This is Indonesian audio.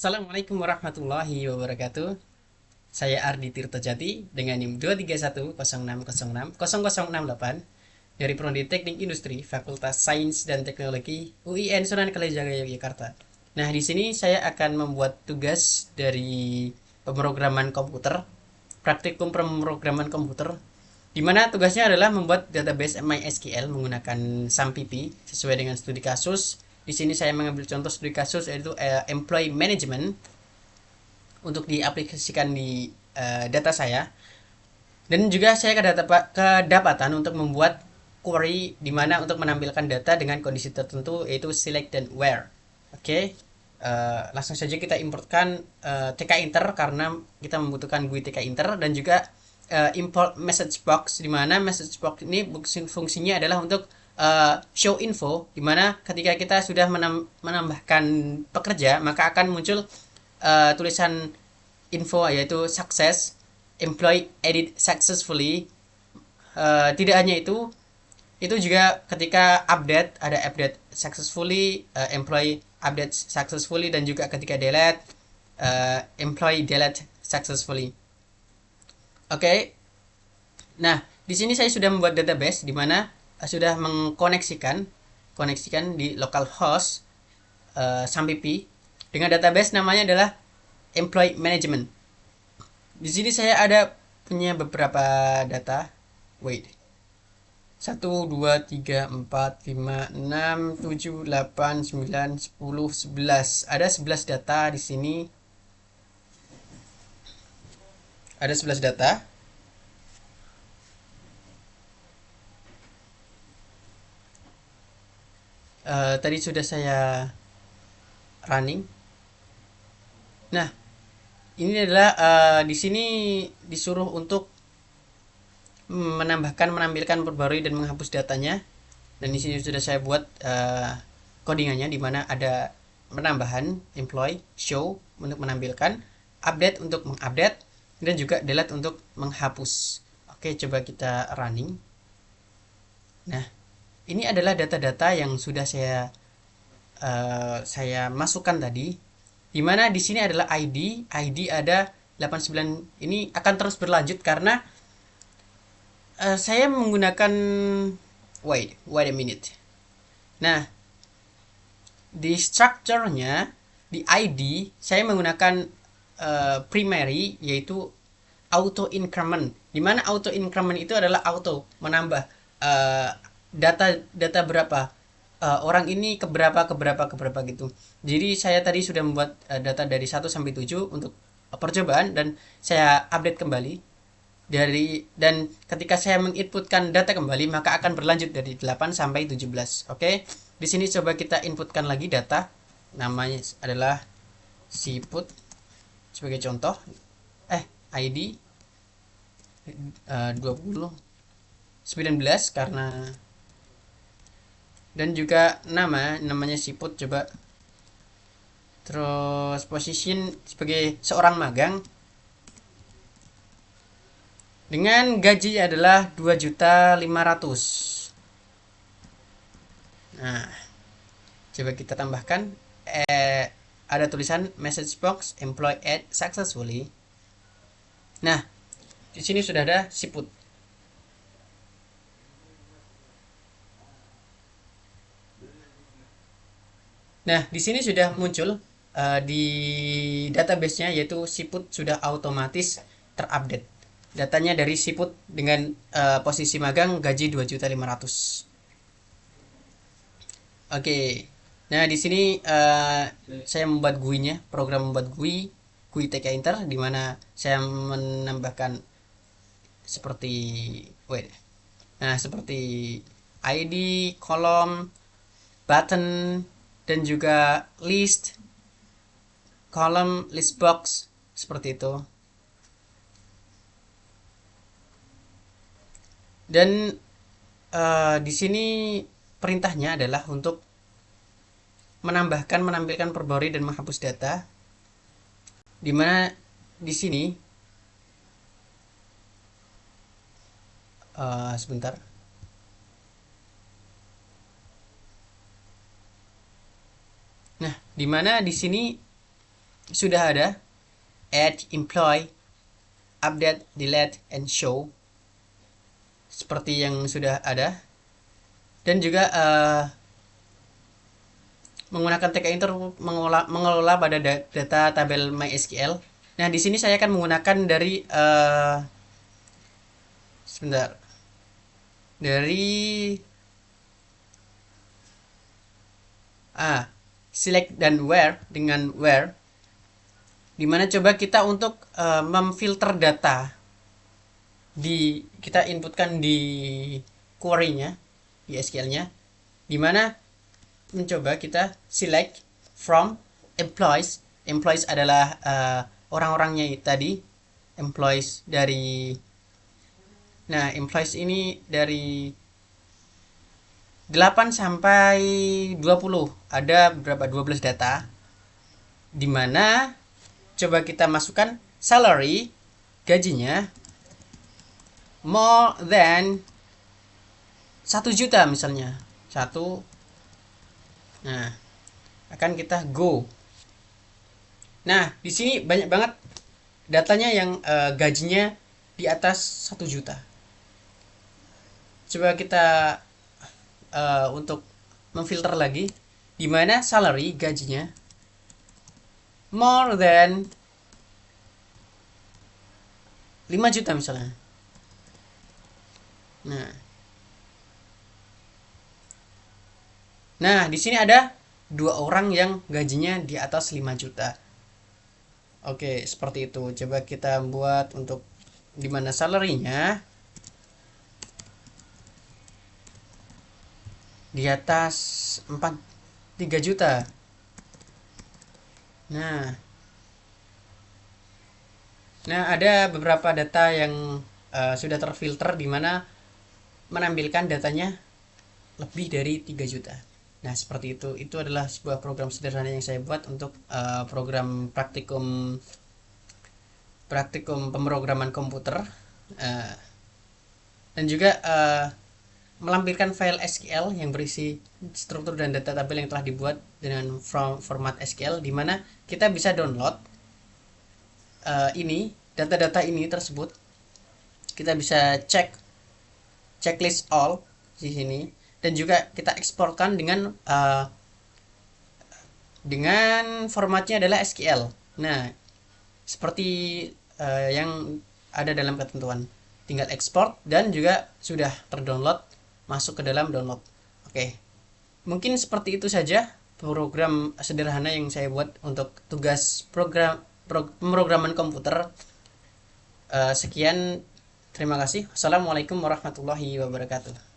Assalamualaikum warahmatullahi wabarakatuh. Saya Ardi Tirtojati dengan NIM 23106060068 dari Prodi Teknik Industri Fakultas Sains dan Teknologi UIN Sunan Kalijaga Yogyakarta. Nah, di sini saya akan membuat tugas dari pemrograman komputer, praktikum pemrograman komputer, di mana tugasnya adalah membuat database MySQL menggunakan SAMPP sesuai dengan studi kasus. Di sini saya mengambil contoh studi kasus yaitu employee management untuk diaplikasikan di data saya, dan juga saya kedapatan untuk membuat query di mana untuk menampilkan data dengan kondisi tertentu yaitu select dan where. Oke, langsung saja kita importkan TK Inter karena kita membutuhkan GUI TK Inter, dan juga import message box di mana message box ini fungsinya adalah untuk show info, di mana ketika kita sudah menambahkan pekerja maka akan muncul tulisan info yaitu success, employee edit successfully. Tidak hanya itu juga ketika update ada update successfully, employee update successfully, dan juga ketika delete, employee delete successfully. Oke. Nah, di sini saya sudah membuat database di mana sudah koneksikan di localhost SAMPP dengan database namanya adalah employee management. Di sini saya ada punya beberapa data. Wait. 1 2 3 4 5 6 7 8 9 10 11. Ada 11 data di sini. Ada 11 data. Tadi sudah saya running. Nah, ini adalah di sini disuruh untuk menampilkan, perbarui dan menghapus datanya. Dan di sini sudah saya buat codingannya di mana ada penambahan employee, show untuk menampilkan, update untuk mengupdate, dan juga delete untuk menghapus. Oke, coba kita running. Nah, ini adalah data-data yang sudah saya masukkan tadi, di mana di sini adalah ID ada 89. Ini akan terus berlanjut karena saya menggunakan wait a minute. Nah, di structure-nya di ID saya menggunakan primary yaitu auto increment, di mana auto increment itu adalah auto menambah data berapa orang ini ke berapa gitu. Jadi saya tadi sudah membuat data dari 1 sampai 7 untuk percobaan, dan saya update kembali dan ketika saya menginputkan data kembali maka akan berlanjut dari 8 sampai 17. Oke. Di sini coba kita inputkan lagi data. Namanya adalah siput sebagai contoh. ID 19 karena, dan juga namanya siput coba. Terus position sebagai seorang magang dengan gaji adalah 2.500.000. Nah, coba kita tambahkan ada tulisan message box employee add successfully. Nah, di sini sudah ada siput. Nah, di sini sudah muncul di database-nya yaitu siput sudah otomatis terupdate. Datanya dari siput dengan posisi magang gaji 2.500.000. Oke. Nah, di sini saya membuat GUI-nya, program membuat GUI TK Inter, di mana saya menambahkan seperti wait. Nah, seperti ID, kolom, button, dan juga list, kolom, list box, seperti itu. Dan di sini perintahnya adalah untuk menampilkan, perbarui, dan menghapus data, di mana di sini sebentar. Nah, di mana di sini sudah ada add, employ, update, delete, and show seperti yang sudah ada, dan juga menggunakan TK-Inter mengelola pada data tabel MySQL. Nah, di sini saya akan menggunakan dari sebentar, dari select dan where, dengan where, dimana coba kita untuk memfilter data kita inputkan di query-nya, di SQL-nya, dimana mencoba kita select from employees. Employees adalah orang-orangnya tadi, employees dari, nah employees ini dari 8 sampai 20, ada berapa, 12 data, dimana coba kita masukkan salary, gajinya more than 1 juta misalnya, 1. Nah, akan kita go. Nah, di sini banyak banget datanya yang gajinya di atas 1 juta. Coba kita untuk memfilter lagi, di mana salary, gajinya more than 5 juta misalnya. Nah, di sini ada 2 orang yang gajinya di atas 5 juta. Oke, seperti itu. Coba kita buat untuk dimana salary-nya di atas 3 juta. Nah, ada beberapa data yang sudah terfilter di mana menampilkan datanya lebih dari 3 juta. Nah, seperti itu. Itu adalah sebuah program sederhana yang saya buat untuk program praktikum pemrograman komputer, dan juga melampirkan file SQL yang berisi struktur dan data tabel yang telah dibuat dengan format SQL, di mana kita bisa download ini data-data ini tersebut. Kita bisa cek checklist all di sini, dan juga kita eksporkan dengan formatnya adalah SQL. Nah, seperti yang ada dalam ketentuan, tinggal ekspor dan juga sudah terdownload, masuk ke dalam download. Oke, mungkin seperti itu saja program sederhana yang saya buat untuk tugas pemrograman komputer. Sekian, terima kasih. Assalamualaikum warahmatullahi wabarakatuh.